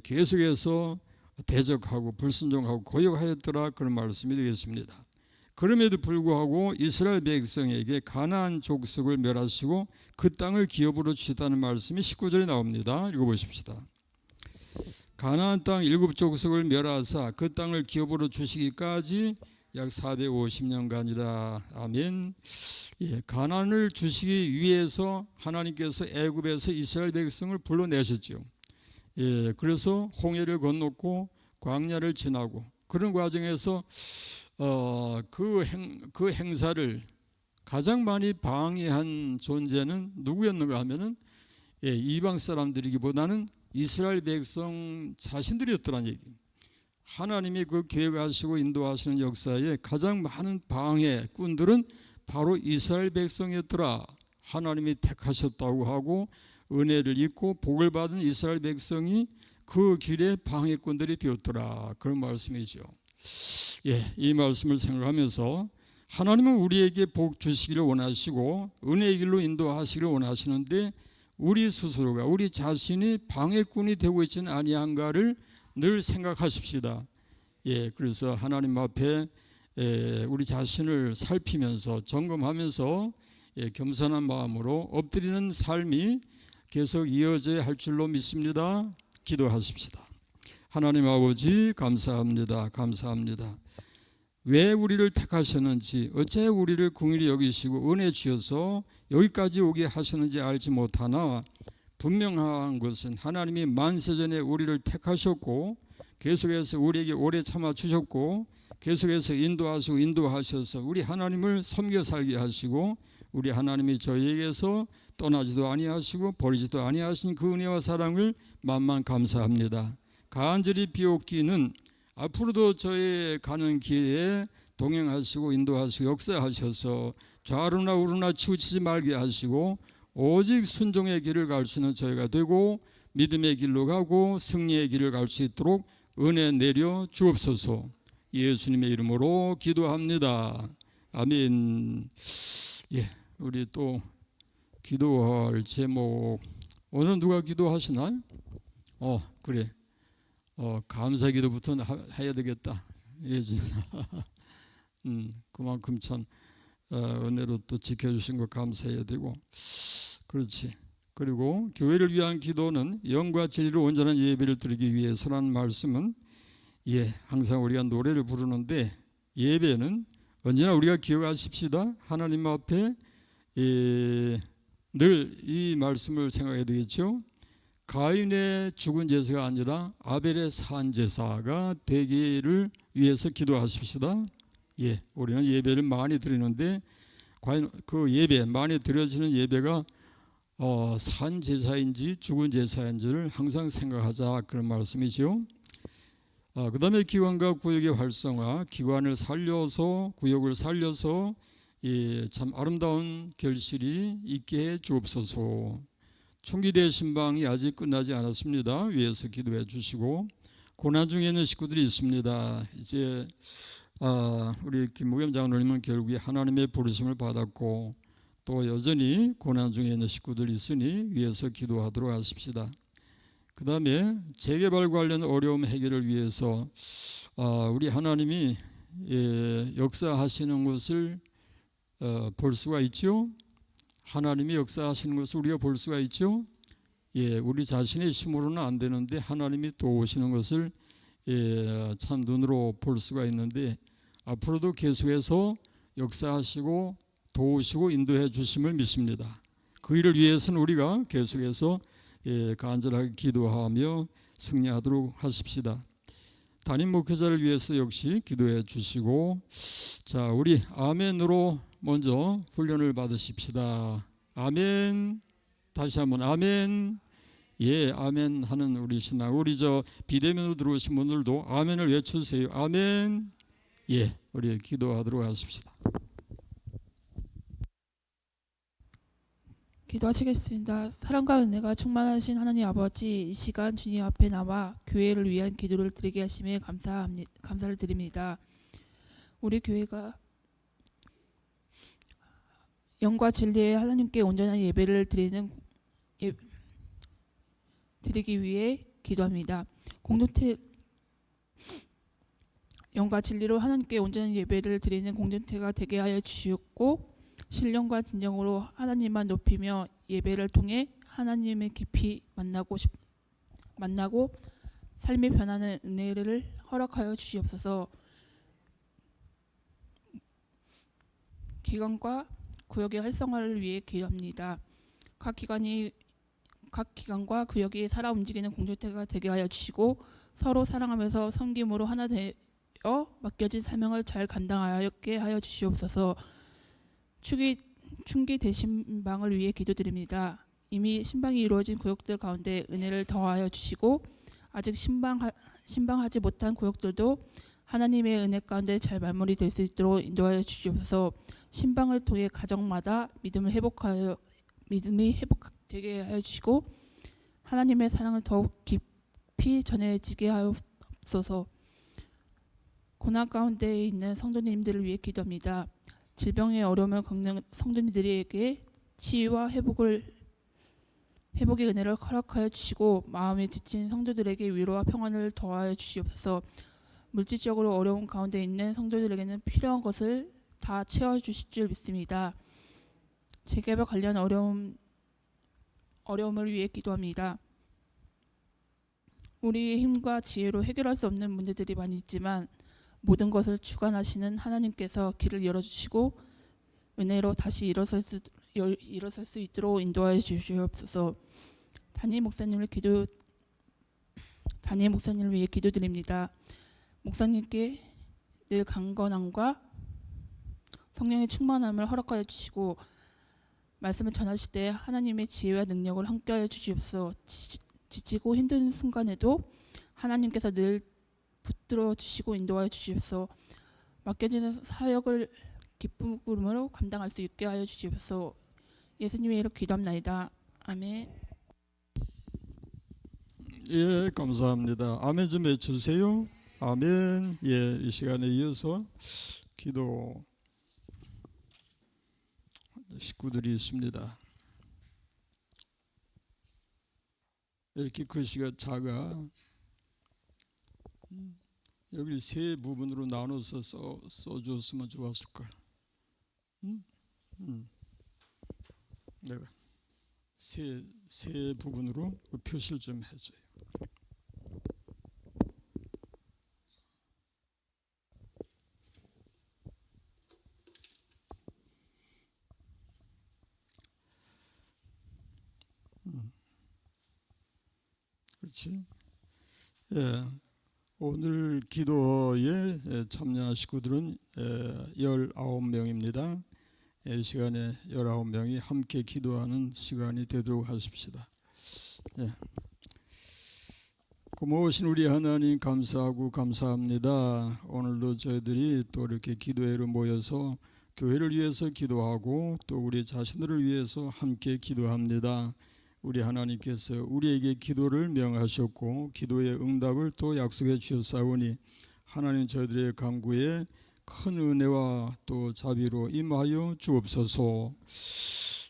계속해서 대적하고 불순종하고 고역하였더라 그런 말씀이 되겠습니다. 그럼에도 불구하고 이스라엘 백성에게 가나안 족속을 멸하시고 그 땅을 기업으로 주셨다는 말씀이 19절에 나옵니다. 읽어보십시다. 가나안 땅 7족속을 멸하사 그 땅을 기업으로 주시기까지 약 450년간이라. 아멘. 예, 가나안을 주시기 위해서 하나님께서 애굽에서 이스라엘 백성을 불러내셨죠. 예, 그래서 홍해를 건넜고 광야를 지나고 그런 과정에서 그 행사를 가장 많이 방해한 존재는 누구였는가 하면은 이방 사람들이기보다는 이스라엘 백성 자신들이었더란 얘기. 하나님이 그 계획하시고 인도하시는 역사에 가장 많은 방해꾼들은 바로 이스라엘 백성이었더라. 하나님이 택하셨다고 하고 은혜를 입고 복을 받은 이스라엘 백성이 그 길에 방해꾼들이 되었더라. 그런 말씀이죠. 예, 이 말씀을 생각하면서 하나님은 우리에게 복 주시기를 원하시고 은혜의 길로 인도하시기를 원하시는데 우리 스스로가 우리 자신이 방해꾼이 되고 있지는 아니한가를 늘 생각하십시다. 예, 그래서 하나님 앞에 우리 자신을 살피면서 점검하면서 겸손한 마음으로 엎드리는 삶이 계속 이어져야 할 줄로 믿습니다. 기도하십시다. 하나님 아버지 감사합니다. 감사합니다. 왜 우리를 택하셨는지, 어째 우리를 긍휼히 여기시고 은혜 주셔서 여기까지 오게 하셨는지 알지 못하나 분명한 것은 하나님이 만세전에 우리를 택하셨고 계속해서 우리에게 오래 참아 주셨고 계속해서 인도하셔서 우리 하나님을 섬겨 살게 하시고 우리 하나님이 저희에게서 떠나지도 아니하시고 버리지도 아니하신 그 은혜와 사랑을 만만 감사합니다. 간절히 비옵기는 앞으로도 저의 가는 길에 동행하시고 인도하시고 역사하셔서 좌로나 우로나 치우치지 말게 하시고 오직 순종의 길을 갈 수 있는 저희가 되고 믿음의 길로 가고 승리의 길을 갈 수 있도록 은혜 내려 주옵소서. 예수님의 이름으로 기도합니다. 아멘. 예, 우리 또 기도할 제목, 오늘 누가 기도하시나요? 그래. 감사 기도부터 해야 되겠다. 예진. 그만큼 참 은혜로 또 지켜주신 거 감사해야 되고. 그렇지. 그리고 교회를 위한 기도는 영과 진리로 온전한 예배를 드리기 위해서라는 말씀은 항상 우리가 노래를 부르는데 예배는 언제나 우리가 기억하십시다. 하나님 앞에 늘 이 말씀을 생각해야 되겠죠. 가인의 죽은 제사가 아니라 아벨의 산 제사가 되기를 위해서 기도하십시다. 우리는 예배를 많이 드리는데 과연 그 예배, 많이 드려지는 예배가 산 제사인지 죽은 제사인지를 항상 생각하자 그런 말씀이죠. 그 다음에 기관과 구역의 활성화, 기관을 살려서 구역을 살려서 참 아름다운 결실이 있게 해 주옵소서. 충기대 신방이 아직 끝나지 않았습니다. 위에서 기도해 주시고, 고난 중에 있는 식구들이 있습니다. 이제 우리 김무겸 장로님은 결국에 하나님의 부르심을 받았고 또 여전히 고난 중에 있는 식구들이 있으니 위에서 기도하도록 하십시다. 그 다음에 재개발 관련 어려움 해결을 위해서 우리 하나님이 역사하시는 것을 볼 수가 있죠. 하나님이 역사하시는 것을 우리가 볼 수가 있죠. 우리 자신의 힘으로는 안 되는데 하나님이 도우시는 것을 참 눈으로 볼 수가 있는데 앞으로도 계속해서 역사하시고 도우시고 인도해 주심을 믿습니다. 그 일을 위해서는 우리가 계속해서 간절하게 기도하며 승리하도록 하십시다. 담임 목회자를 위해서 역시 기도해 주시고, 자, 우리 아멘으로 먼저 훈련을 받으십시다. 아멘. 다시 한번 아멘. 아멘 하는 우리 신앙, 우리 비대면으로 들어오신 분들도 아멘을 외쳐주세요. 아멘. 우리 기도하도록 하십시다. 기도하시겠습니다. 사랑과 은혜가 충만하신 하나님 아버지, 이 시간 주님 앞에 나와 교회를 위한 기도를 드리게 하심에 감사를 드립니다. 우리 교회가 영과 진리의 하나님께 온전한 예배를 드리기 위해 기도합니다. 공동체 영과 진리로 하나님께 온전한 예배를 드리는 공동체가 되게 하여 주시옵고, 신령과 진정으로 하나님만 높이며 예배를 통해 하나님을 깊이 만나고 삶이 변하는 은혜를 허락하여 주시옵소서. 기관과 구역의 활성화를 위해 기도합니다. 각 기관과 구역이 살아 움직이는 공동체가 되게 하여 주시고, 서로 사랑하면서 섬김으로 하나 되어 맡겨진 사명을 잘 감당하게 하여 주시옵소서. 충기 대신방을 위해 기도드립니다. 이미 신방이 이루어진 구역들 가운데 은혜를 더하여 주시고, 아직 신방하지 못한 구역들도 하나님의 은혜 가운데 잘 마무리될 수 있도록 인도하여 주시옵소서. 신방을 통해 가정마다 믿음이 회복되게 하여 주시고, 하나님의 사랑을 더욱 깊이 전해지게 하옵소서. 고난 가운데 있는 성도님들을 위해 기도합니다. 질병의 어려움을 겪는 성도님들에게 치유와 회복의 은혜를 허락하여 주시고, 마음에 지친 성도들에게 위로와 평안을 더하여 주시옵소서. 물질적으로 어려운 가운데 있는 성도들에게는 필요한 것을 다 채워주실 줄 믿습니다. 재개발 관련 어려움을 위해 기도합니다. 우리의 힘과 지혜로 해결할 수 없는 문제들이 많이 있지만 모든 것을 주관하시는 하나님께서 길을 열어주시고 은혜로 다시 일어설 수 있도록 인도하여 주시옵소서. 담임 목사님을 위해 기도드립니다. 목사님께 늘 강건함과 성령의 충만함을 허락하여 주시고, 말씀을 전하실 때 하나님의 지혜와 능력을 함께하여 주시옵소서. 지치고 힘든 순간에도 하나님께서 늘 붙들어 주시고 인도하여 주시옵소서. 맡겨지는 사역을 기쁨으로 감당할 수 있게 하여 주시옵소서. 예수님의 이름으로 기도합나이다. 아멘. 감사합니다. 아멘 좀 해주세요. 아멘. 이 시간에 이어서 기도 식구들이 있습니다. 이렇게 글씨가 작아. 여기 세 부분으로 나눠서 써줬으면 좋았을걸. 내가 세 부분으로 표시를 좀 해줘요. 그렇지? 오늘 기도에 참여한 식구들은 19명입니다. 이 시간에 19명이 함께 기도하는 시간이 되도록 하십시다. 고마우신 우리 하나님 감사하고 감사합니다. 오늘도 저희들이 또 이렇게 기도회로 모여서 교회를 위해서 기도하고 또 우리 자신들을 위해서 함께 기도합니다. 우리 하나님께서 우리에게 기도를 명하셨고 기도의 응답을 또 약속해 주셨사오니 하나님 저희들의 간구에 큰 은혜와 또 자비로 임하여 주옵소서.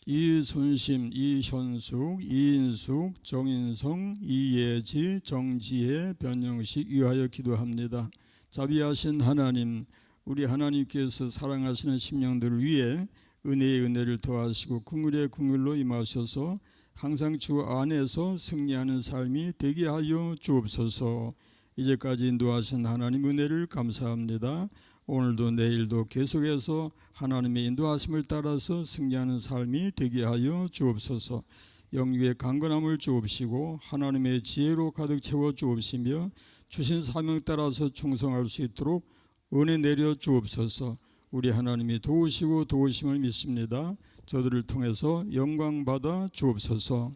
이순심, 이현숙, 이인숙, 정인성, 이예지, 정지혜, 변영식 위하여 기도합니다. 자비하신 하나님, 우리 하나님께서 사랑하시는 심령들을 위해 은혜의 은혜를 더하시고 긍휼의 긍휼로 임하셔서 항상 주 안에서 승리하는 삶이 되게 하여 주옵소서. 이제까지 인도하신 하나님 은혜를 감사합니다. 오늘도 내일도 계속해서 하나님의 인도하심을 따라서 승리하는 삶이 되게 하여 주옵소서. 영육의 강건함을 주옵시고 하나님의 지혜로 가득 채워 주옵시며 주신 사명 따라서 충성할 수 있도록 은혜 내려 주옵소서. 우리 하나님이 도우시고 도우심을 믿습니다. 저들을 통해서 영광 받아 주옵소서.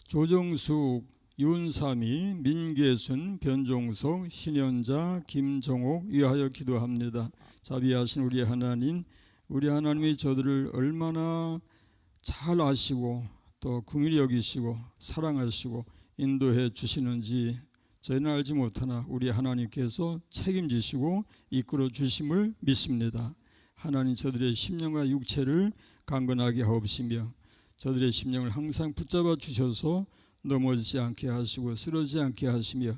조정숙, 윤삼이, 민계순, 변종석, 신현자, 김정옥 위하여 기도합니다. 자비하신 우리 하나님, 우리 하나님이 저들을 얼마나 잘 아시고 또 긍휼히 여기시고 사랑하시고 인도해 주시는지 저희는 알지 못하나 우리 하나님께서 책임지시고 이끌어 주심을 믿습니다. 하나님 저들의 심령과 육체를 강건하게 하옵시며 저들의 심령을 항상 붙잡아 주셔서 넘어지지 않게 하시고 쓰러지지 않게 하시며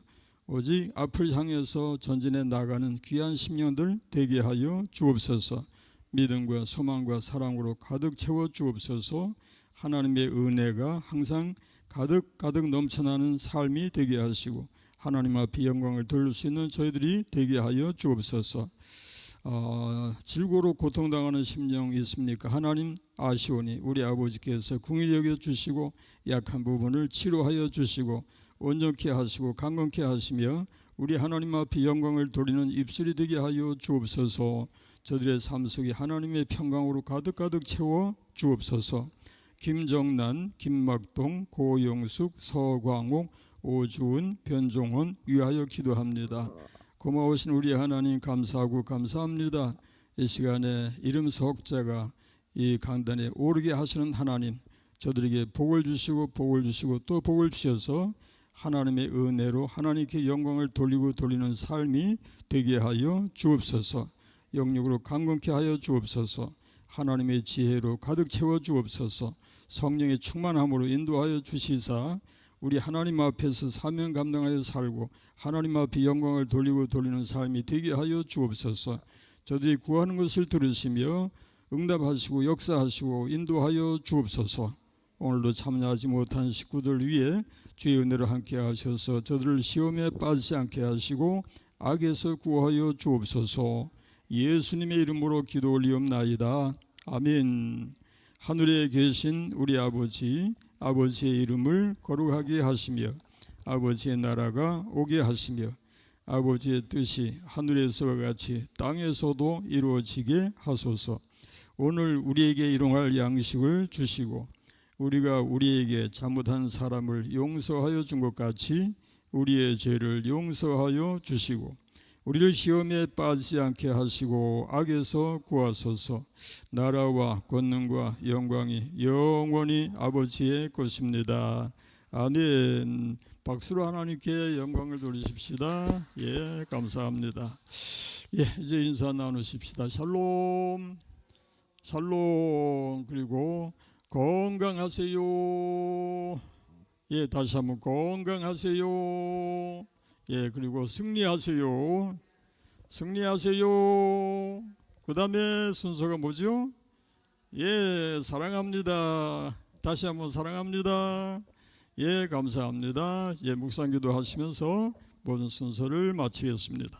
오직 앞을 향해서 전진해 나가는 귀한 심령들 되게 하여 주옵소서. 믿음과 소망과 사랑으로 가득 채워 주옵소서. 하나님의 은혜가 항상 가득 넘쳐나는 삶이 되게 하시고 하나님 앞에 영광을 돌릴 수 있는 저희들이 되게 하여 주옵소서. 질고로 고통당하는 심령 있습니까? 하나님 아시오니 우리 아버지께서 긍휼히 여겨 주시고 약한 부분을 치료하여 주시고 온전케 하시고 강건케 하시며 우리 하나님 앞에 영광을 돌리는 입술이 되게 하여 주옵소서. 저들의 삶 속에 하나님의 평강으로 가득 채워 주옵소서. 김정란, 김막동, 고영숙, 서광옥, 오주은, 변종원 위하여 기도합니다. 고마우신 우리 하나님 감사하고 감사합니다. 이 시간에 이름 석자가 이 강단에 오르게 하시는 하나님, 저들에게 복을 주시고 또 복을 주셔서 하나님의 은혜로 하나님께 영광을 돌리는 삶이 되게 하여 주옵소서. 영육으로 강건케 하여 주옵소서. 하나님의 지혜로 가득 채워 주옵소서. 성령의 충만함으로 인도하여 주시사 우리 하나님 앞에서 사명 감당하여 살고 하나님 앞에 영광을 돌리는 삶이 되게 하여 주옵소서. 저들이 구하는 것을 들으시며 응답하시고 역사하시고 인도하여 주옵소서. 오늘도 참여하지 못한 식구들 위해 주의 은혜로 함께 하셔서 저들을 시험에 빠지지 않게 하시고 악에서 구하여 주옵소서. 예수님의 이름으로 기도 올리옵나이다. 아멘. 하늘에 계신 우리 아버지, 아버지의 이름을 거룩하게 하시며 아버지의 나라가 오게 하시며 아버지의 뜻이 하늘에서와 같이 땅에서도 이루어지게 하소서. 오늘 우리에게 일용할 양식을 주시고 우리가 우리에게 잘못한 사람을 용서하여 준 것 같이 우리의 죄를 용서하여 주시고 우리를 시험에 빠지지 않게 하시고 악에서 구하소서. 나라와 권능과 영광이 영원히 아버지의 것입니다. 아멘. 박수로 하나님께 영광을 돌리십시다. 예, 감사합니다. 예, 이제 인사 나누십시다. 샬롬, 샬롬. 그리고 건강하세요. 예, 다시 한번 건강하세요. 예, 그리고 승리하세요. 승리하세요. 그 다음에 순서가 뭐죠? 예, 사랑합니다. 다시 한번 사랑합니다. 예, 감사합니다. 예, 묵상기도 하시면서 모든 순서를 마치겠습니다.